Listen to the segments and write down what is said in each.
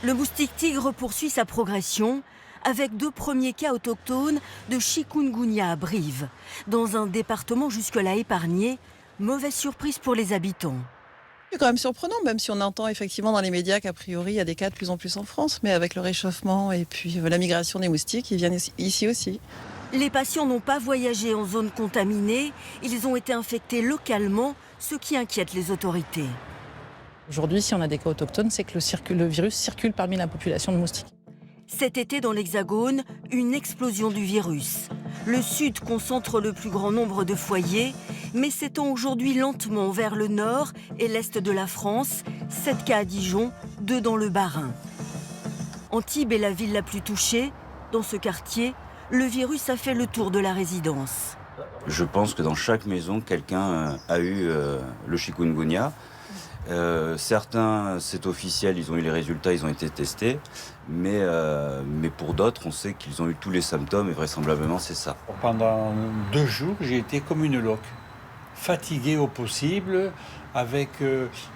Le moustique tigre poursuit sa progression avec 2 premiers cas autochtones de chikungunya à Brive, dans un département jusque-là épargné. Mauvaise surprise pour les habitants. C'est quand même surprenant, même si on entend effectivement dans les médias qu'a priori il y a des cas de plus en plus en France, mais avec le réchauffement et puis la migration des moustiques, ils viennent ici aussi. Les patients n'ont pas voyagé en zone contaminée, ils ont été infectés localement, ce qui inquiète les autorités. Aujourd'hui, si on a des cas autochtones, c'est que le virus circule parmi la population de moustiques. Cet été dans l'Hexagone, une explosion du virus. Le sud concentre le plus grand nombre de foyers, mais s'étend aujourd'hui lentement vers le nord et l'est de la France. 7 cas à Dijon, 2 dans le Bas-Rhin. Antibes est la ville la plus touchée. Dans ce quartier, le virus a fait le tour de la résidence. Je pense que dans chaque maison, quelqu'un a eu le chikungunya. Certains, c'est officiel, ils ont eu les résultats, ils ont été testés. Mais pour d'autres, on sait qu'ils ont eu tous les symptômes et vraisemblablement, c'est ça. Pendant 2 jours, j'ai été comme une loque. Fatigué au possible, avec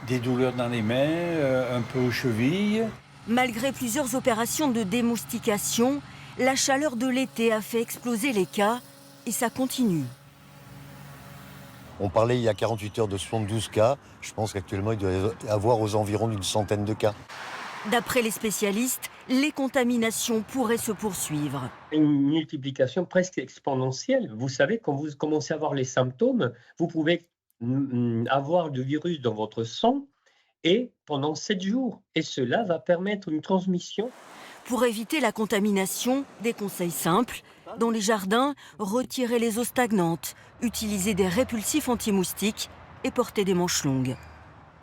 des douleurs dans les mains, un peu aux chevilles. Malgré plusieurs opérations de démoustication, la chaleur de l'été a fait exploser les cas et ça continue. On parlait il y a 48 heures de 72 cas. Je pense qu'actuellement, il doit y avoir aux environs d'une centaine de cas. D'après les spécialistes, les contaminations pourraient se poursuivre. Une multiplication presque exponentielle. Vous savez, quand vous commencez à avoir les symptômes, vous pouvez avoir du virus dans votre sang et pendant 7 jours. Et cela va permettre une transmission. Pour éviter la contamination, des conseils simples. Dans les jardins, retirez les eaux stagnantes, utilisez des répulsifs anti-moustiques et portez des manches longues.